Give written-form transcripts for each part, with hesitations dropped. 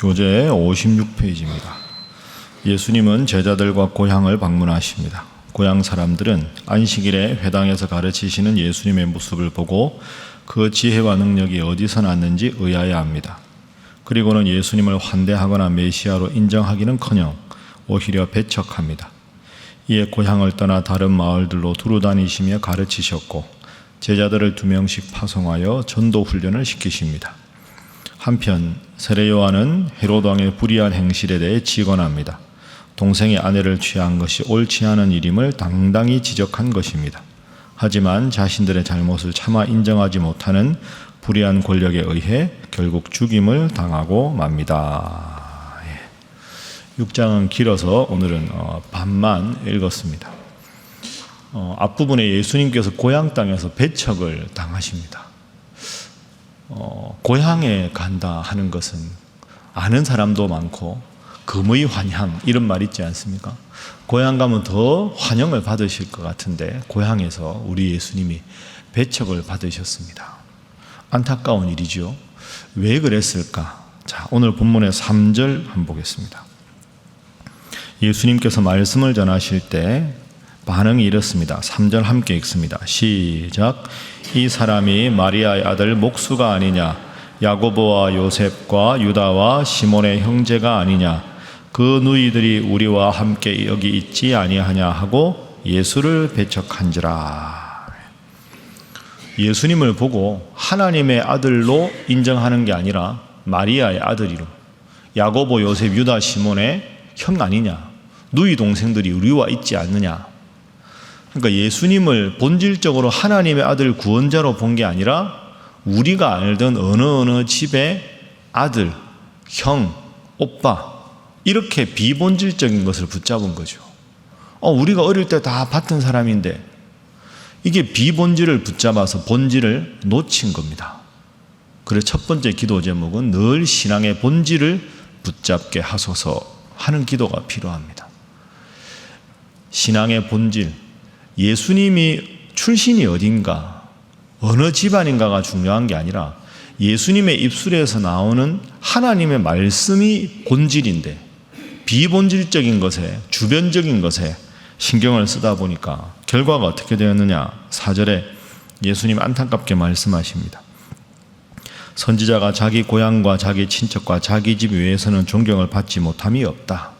교재 56페이지입니다. 예수님은 제자들과 고향을 방문하십니다. 고향 사람들은 안식일에 회당에서 가르치시는 예수님의 모습을 보고 그 지혜와 능력이 어디서 났는지 의아해합니다. 그리고는 예수님을 환대하거나 메시아로 인정하기는커녕 오히려 배척합니다. 이에 고향을 떠나 다른 마을들로 두루 다니시며 가르치셨고 제자들을 2명씩 파송하여 전도 훈련을 시키십니다. 한편 세례 요한은 헤롯 왕의 불의한 행실에 대해 직언합니다. 동생의 아내를 취한 것이 옳지 않은 일임을 당당히 지적한 것입니다. 하지만 자신들의 잘못을 차마 인정하지 못하는 불의한 권력에 의해 결국 죽임을 당하고 맙니다. 6장은 길어서 오늘은 반만 읽었습니다. 앞부분에 예수님께서 고향 땅에서 배척을 당하십니다. 고향에 간다 하는 것은 아는 사람도 많고 금의 환향 이런 말 있지 않습니까? 고향 가면 더 환영을 받으실 것 같은데 고향에서 우리 예수님이 배척을 받으셨습니다. 안타까운 일이죠. 왜 그랬을까? 자, 오늘 본문의 3절 한번 보겠습니다. 예수님께서 말씀을 전하실 때 반응이 이렇습니다. 3절 함께 읽습니다. 시작. 이 사람이 마리아의 아들 목수가 아니냐? 야고보와 요셉과 유다와 시몬의 형제가 아니냐? 그 누이들이 우리와 함께 여기 있지 아니하냐 하고 예수를 배척한지라. 예수님을 보고 하나님의 아들로 인정하는 게 아니라 마리아의 아들이로, 야고보, 요셉, 유다, 시몬의 형 아니냐? 누이 동생들이 우리와 있지 않느냐? 그러니까 예수님을 본질적으로 하나님의 아들 구원자로 본 게 아니라 우리가 알던 어느 집의 아들, 형, 오빠 이렇게 비본질적인 것을 붙잡은 거죠. 우리가 어릴 때 다 봤던 사람인데 이게 비본질을 붙잡아서 본질을 놓친 겁니다. 그래서 첫 번째 기도 제목은 늘 신앙의 본질을 붙잡게 하소서 하는 기도가 필요합니다. 신앙의 본질, 예수님이 출신이 어딘가, 어느 집안인가가 중요한 게 아니라 예수님의 입술에서 나오는 하나님의 말씀이 본질인데 비본질적인 것에, 주변적인 것에 신경을 쓰다 보니까 결과가 어떻게 되었느냐. 4절에 예수님 안타깝게 말씀하십니다. 선지자가 자기 고향과 자기 친척과 자기 집 외에서는 존경을 받지 못함이 없다.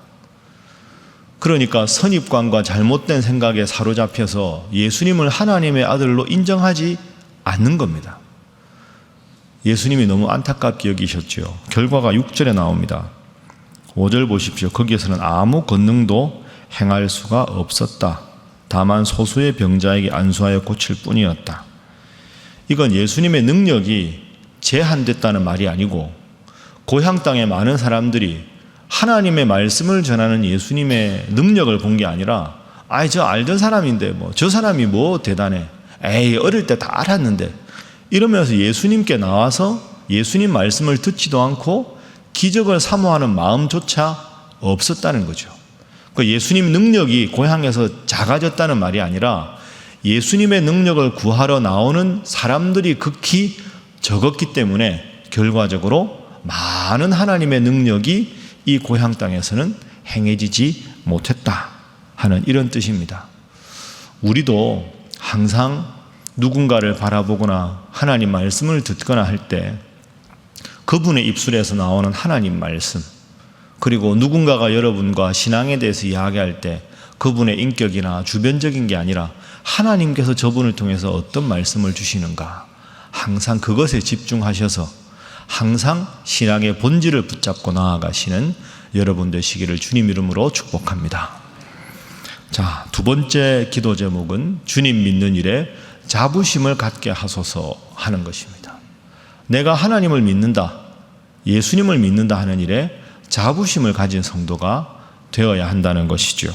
그러니까 선입관과 잘못된 생각에 사로잡혀서 예수님을 하나님의 아들로 인정하지 않는 겁니다. 예수님이 너무 안타깝게 여기셨죠. 결과가 6절에 나옵니다. 5절 보십시오. 거기에서는 아무 권능도 행할 수가 없었다. 다만 소수의 병자에게 안수하여 고칠 뿐이었다. 이건 예수님의 능력이 제한됐다는 말이 아니고 고향 땅에 많은 사람들이 하나님의 말씀을 전하는 예수님의 능력을 본 게 아니라 저 알던 사람인데 저 사람이 뭐 대단해. 어릴 때 다 알았는데 이러면서 예수님께 나와서 예수님 말씀을 듣지도 않고 기적을 사모하는 마음조차 없었다는 거죠. 그러니까 예수님 능력이 고향에서 작아졌다는 말이 아니라 예수님의 능력을 구하러 나오는 사람들이 극히 적었기 때문에 결과적으로 많은 하나님의 능력이 이 고향 땅에서는 행해지지 못했다 하는 이런 뜻입니다. 우리도 항상 누군가를 바라보거나 하나님 말씀을 듣거나 할 때 그분의 입술에서 나오는 하나님 말씀, 그리고 누군가가 여러분과 신앙에 대해서 이야기할 때 그분의 인격이나 주변적인 게 아니라 하나님께서 저분을 통해서 어떤 말씀을 주시는가, 항상 그것에 집중하셔서 항상 신앙의 본질을 붙잡고 나아가시는 여러분 되시기를 주님 이름으로 축복합니다. 자, 두 번째 기도 제목은 주님 믿는 일에 자부심을 갖게 하소서 하는 것입니다. 내가 하나님을 믿는다, 예수님을 믿는다 하는 일에 자부심을 가진 성도가 되어야 한다는 것이죠.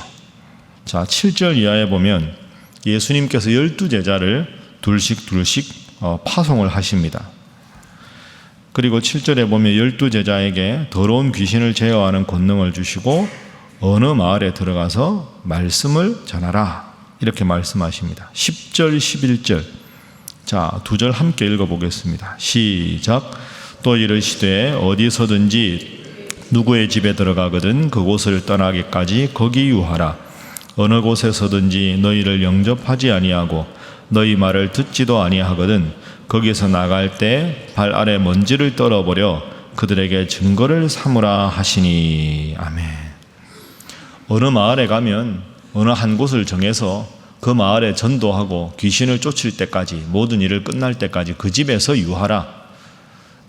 자, 7절 이하에 보면 예수님께서 12제자를 둘씩 파송을 하십니다. 그리고 7절에 보면 12제자에게 더러운 귀신을 제어하는 권능을 주시고 어느 마을에 들어가서 말씀을 전하라 이렇게 말씀하십니다. 10절 11절 자, 2절 함께 읽어보겠습니다. 시작. 또 이르시되 어디서든지 누구의 집에 들어가거든 그곳을 떠나기까지 거기 유하라. 어느 곳에서든지 너희를 영접하지 아니하고 너희 말을 듣지도 아니하거든 거기서 나갈 때 발 아래 먼지를 떨어버려 그들에게 증거를 삼으라 하시니. 아멘. 어느 마을에 가면 어느 한 곳을 정해서 그 마을에 전도하고 귀신을 쫓을 때까지, 모든 일을 끝날 때까지 그 집에서 유하라.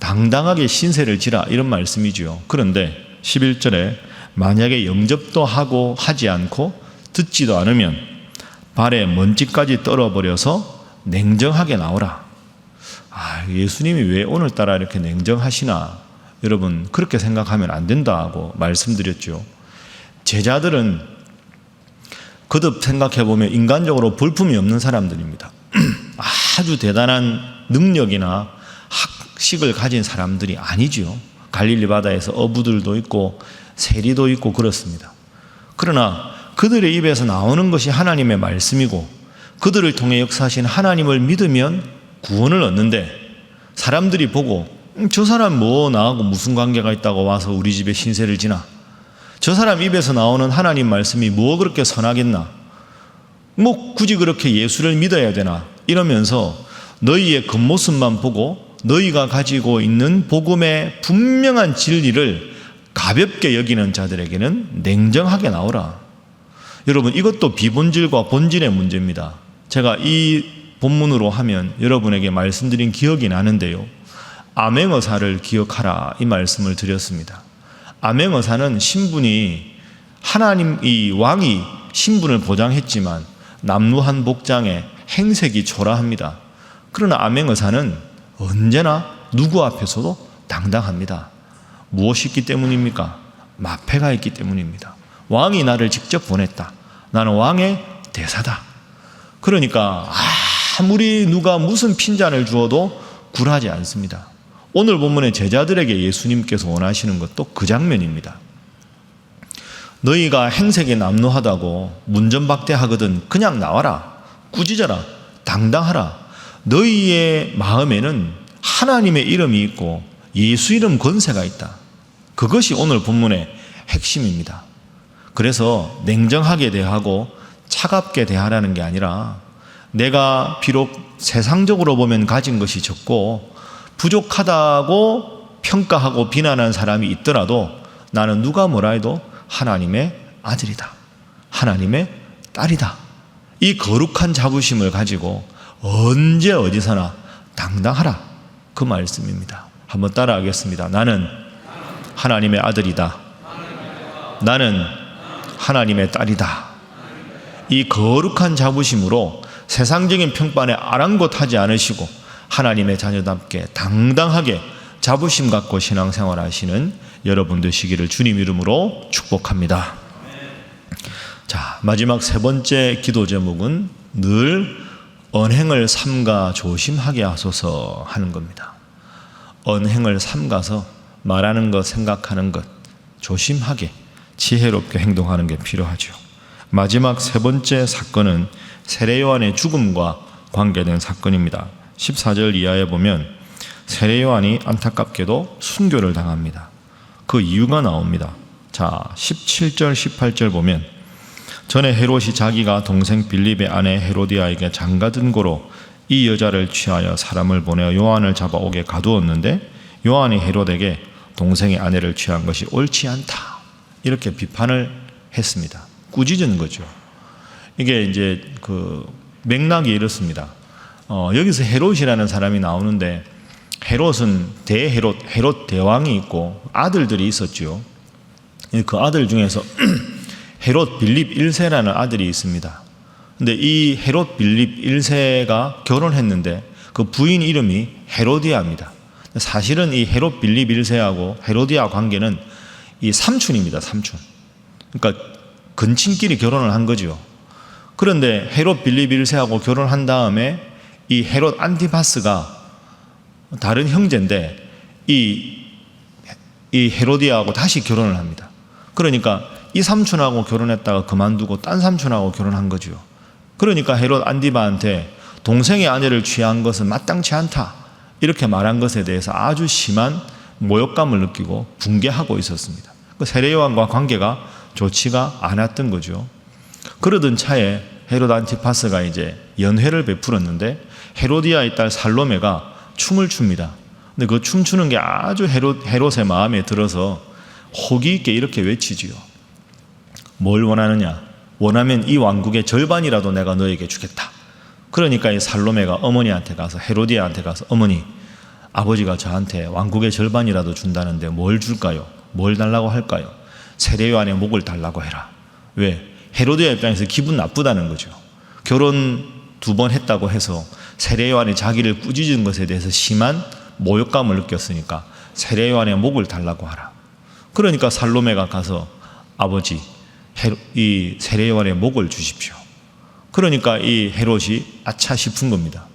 당당하게 신세를 지라, 이런 말씀이지요. 그런데 11절에 만약에 영접도 하고 하지 않고 듣지도 않으면 발에 먼지까지 떨어버려서 냉정하게 나오라. 예수님이 왜 오늘따라 이렇게 냉정하시나? 여러분, 그렇게 생각하면 안 된다고 말씀드렸죠. 제자들은 거듭 생각해보면 인간적으로 볼품이 없는 사람들입니다. 아주 대단한 능력이나 학식을 가진 사람들이 아니지요. 갈릴리 바다에서 어부들도 있고 세리도 있고 그렇습니다. 그러나 그들의 입에서 나오는 것이 하나님의 말씀이고 그들을 통해 역사하신 하나님을 믿으면 구원을 얻는데, 사람들이 보고 저 사람 뭐 나하고 무슨 관계가 있다고 와서 우리 집에 신세를 지나? 저 사람 입에서 나오는 하나님 말씀이 뭐 그렇게 선하겠나? 뭐 굳이 그렇게 예수를 믿어야 되나? 이러면서 너희의 겉모습만 보고 너희가 가지고 있는 복음의 분명한 진리를 가볍게 여기는 자들에게는 냉정하게 나오라. 여러분, 이것도 비본질과 본질의 문제입니다. 제가 이 본문으로 하면 여러분에게 말씀드린 기억이 나는데요, 암행어사를 기억하라, 이 말씀을 드렸습니다. 암행어사는 신분이, 하나님 이 왕이 신분을 보장했지만 남루한 복장에 행색이 초라합니다. 그러나 암행어사는 언제나 누구 앞에서도 당당합니다. 무엇이 있기 때문입니까? 마패가 있기 때문입니다. 왕이 나를 직접 보냈다. 나는 왕의 대사다. 그러니까 아무리 누가 무슨 핀잔을 주어도 굴하지 않습니다. 오늘 본문의 제자들에게 예수님께서 원하시는 것도 그 장면입니다. 너희가 행색이 남루하다고 문전박대하거든 그냥 나와라. 꾸짖어라. 당당하라. 너희의 마음에는 하나님의 이름이 있고 예수 이름 권세가 있다. 그것이 오늘 본문의 핵심입니다. 그래서 냉정하게 대하고 차갑게 대하라는 게 아니라, 내가 비록 세상적으로 보면 가진 것이 적고 부족하다고 평가하고 비난한 사람이 있더라도 나는 누가 뭐라 해도 하나님의 아들이다. 하나님의 딸이다. 이 거룩한 자부심을 가지고 언제 어디서나 당당하라. 그 말씀입니다. 한번 따라하겠습니다. 나는 하나님의 아들이다. 나는 하나님의 딸이다. 이 거룩한 자부심으로 세상적인 평판에 아랑곳하지 않으시고 하나님의 자녀답게 당당하게 자부심 갖고 신앙생활 하시는 여러분 되시기를 주님 이름으로 축복합니다. 자, 마지막 세 번째 기도 제목은 늘 언행을 삼가 조심하게 하소서 하는 겁니다. 언행을 삼가서 말하는 것, 생각하는 것 조심하게 지혜롭게 행동하는 게 필요하죠. 마지막 세 번째 사건은 세례 요한의 죽음과 관계된 사건입니다. 14절 이하에 보면 세례 요한이 안타깝게도 순교를 당합니다. 그 이유가 나옵니다. 자, 17절 18절 보면 전에 헤롯이 자기가 동생 빌립의 아내 헤로디아에게 장가든 고로 이 여자를 취하여 사람을 보내어 요한을 잡아오게 가두었는데 요한이 헤롯에게 동생의 아내를 취한 것이 옳지 않다, 이렇게 비판을 했습니다. 꾸짖은 거죠. 이게 이제 그 맥락이 이렇습니다. 여기서 헤롯이라는 사람이 나오는데, 헤롯은 헤롯 대왕이 있고 아들들이 있었죠. 그 아들 중에서 헤롯 빌립 1세라는 아들이 있습니다. 근데 이 헤롯 빌립 1세가 결혼했는데 그 부인 이름이 헤로디아입니다. 사실은 이 헤롯 빌립 1세하고 헤로디아 관계는 이 삼촌입니다. 삼촌. 그러니까 근친끼리 결혼을 한 거죠. 그런데 헤롯 빌립 1세하고 결혼한 다음에 이 헤롯 안티파스가 다른 형제인데 이 헤로디아하고 다시 결혼을 합니다. 그러니까 이 삼촌하고 결혼했다가 그만두고 딴 삼촌하고 결혼한 거죠. 그러니까 헤롯 안티바한테 동생의 아내를 취한 것은 마땅치 않다, 이렇게 말한 것에 대해서 아주 심한 모욕감을 느끼고 붕괴하고 있었습니다. 세례요한과 관계가 좋지가 않았던 거죠. 그러던 차에 헤롯 안티파스가 이제 연회를 베풀었는데 헤로디아의 딸 살로메가 춤을 춥니다. 근데 그 춤추는 게 아주 헤롯의 마음에 들어서 호기 있게 이렇게 외치지요. 뭘 원하느냐? 원하면 이 왕국의 절반이라도 내가 너에게 주겠다. 그러니까 이 살로메가 어머니한테 가서, 헤로디아한테 가서, 어머니, 아버지가 저한테 왕국의 절반이라도 준다는데 뭘 줄까요? 뭘 달라고 할까요? 세례요한의 목을 달라고 해라. 왜? 헤로디아 입장에서 기분 나쁘다는 거죠. 결혼 2번 했다고 해서 세례요한이 자기를 꾸짖은 것에 대해서 심한 모욕감을 느꼈으니까 세례요한의 목을 달라고 하라. 그러니까 살로메가 가서 아버지, 이 세례요한의 목을 주십시오. 그러니까 이 헤롯이 아차 싶은 겁니다.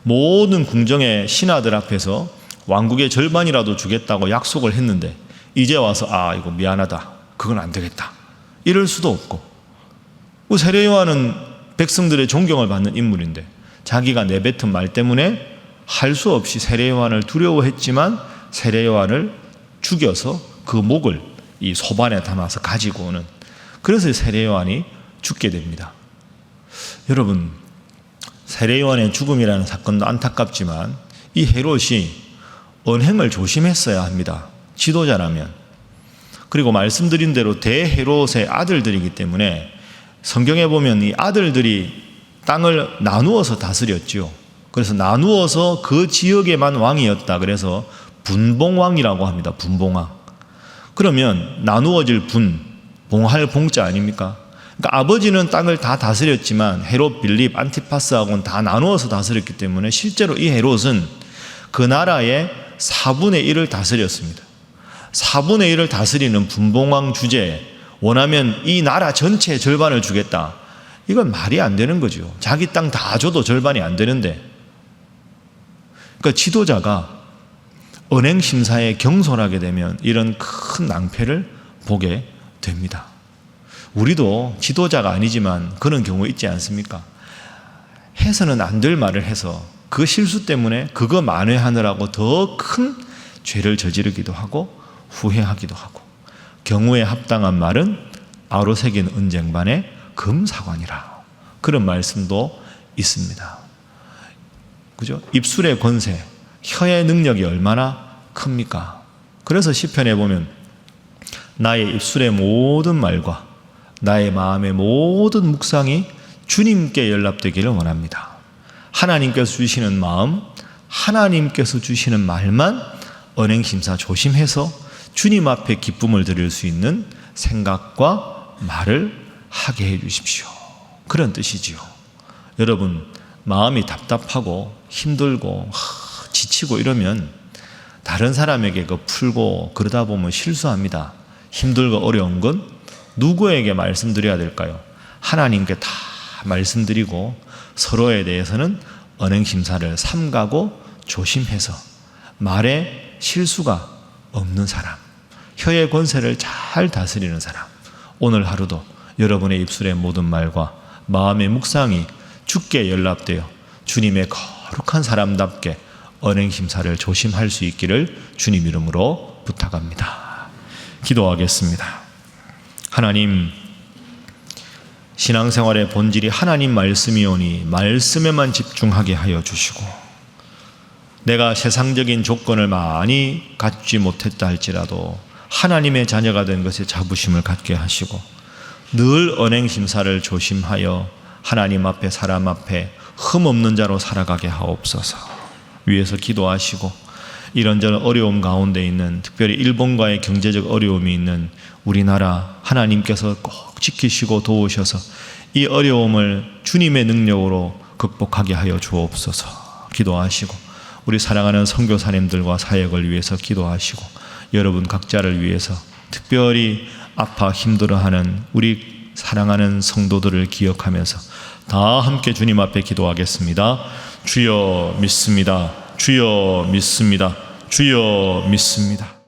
모든 궁정의 신하들 앞에서 왕국의 절반이라도 주겠다고 약속을 했는데 이제 와서 이거 미안하다, 그건 안 되겠다, 이럴 수도 없고, 세례요한은 백성들의 존경을 받는 인물인데 자기가 내뱉은 말 때문에 할 수 없이 세례요한을 두려워했지만 세례요한을 죽여서 그 목을 이 소반에 담아서 가지고 오는, 그래서 세례요한이 죽게 됩니다. 여러분, 세례요한의 죽음이라는 사건도 안타깝지만 이 헤롯이 언행을 조심했어야 합니다. 지도자라면. 그리고 말씀드린 대로 대헤롯의 아들들이기 때문에 성경에 보면 이 아들들이 땅을 나누어서 다스렸지요. 그래서 나누어서 그 지역에만 왕이었다. 그래서 분봉왕이라고 합니다. 분봉왕. 그러면 나누어질 봉할 봉자 아닙니까? 그러니까 아버지는 땅을 다 다스렸지만 헤롯, 빌립, 안티파스하고는 다 나누어서 다스렸기 때문에 실제로 이 헤롯은 그 나라의 4분의 1을 다스렸습니다. 4분의 1을 다스리는 분봉왕 주제에 원하면 이 나라 전체의 절반을 주겠다. 이건 말이 안 되는 거죠. 자기 땅 다 줘도 절반이 안 되는데. 그러니까 지도자가 언행심사에 경솔하게 되면 이런 큰 낭패를 보게 됩니다. 우리도 지도자가 아니지만 그런 경우 있지 않습니까? 해서는 안 될 말을 해서 그 실수 때문에 그거 만회하느라고 더 큰 죄를 저지르기도 하고 후회하기도 하고, 경우에 합당한 말은 아로새긴 은쟁반에 금사관이라, 그런 말씀도 있습니다. 그죠? 입술의 권세, 혀의 능력이 얼마나 큽니까? 그래서 시편에 보면 나의 입술의 모든 말과 나의 마음의 모든 묵상이 주님께 연락되기를 원합니다. 하나님께서 주시는 마음, 하나님께서 주시는 말만 언행심사 조심해서 주님 앞에 기쁨을 드릴 수 있는 생각과 말을 하게 해 주십시오. 그런 뜻이지요. 여러분, 마음이 답답하고 힘들고 지치고 이러면 다른 사람에게 그 풀고 그러다 보면 실수합니다. 힘들고 어려운 건 누구에게 말씀드려야 될까요? 하나님께 다 말씀드리고 서로에 대해서는 언행심사를 삼가고 조심해서 말에 실수가 없는 사람, 혀의 권세를 잘 다스리는 사람, 오늘 하루도 여러분의 입술의 모든 말과 마음의 묵상이 주께 연락되어 주님의 거룩한 사람답게 언행심사를 조심할 수 있기를 주님 이름으로 부탁합니다. 기도하겠습니다. 하나님, 신앙생활의 본질이 하나님 말씀이오니 말씀에만 집중하게 하여 주시고, 내가 세상적인 조건을 많이 갖지 못했다 할지라도 하나님의 자녀가 된 것에 자부심을 갖게 하시고, 늘 언행심사를 조심하여 하나님 앞에 사람 앞에 흠없는 자로 살아가게 하옵소서. 위에서 기도하시고, 이런저런 어려움 가운데 있는, 특별히 일본과의 경제적 어려움이 있는 우리나라 하나님께서 꼭 지키시고 도우셔서 이 어려움을 주님의 능력으로 극복하게 하여 주옵소서. 기도하시고, 우리 사랑하는 선교사님들과 사역을 위해서 기도하시고, 여러분 각자를 위해서 특별히 아파 힘들어하는 우리 사랑하는 성도들을 기억하면서 다 함께 주님 앞에 기도하겠습니다. 주여 믿습니다. 주여 믿습니다. 주여 믿습니다.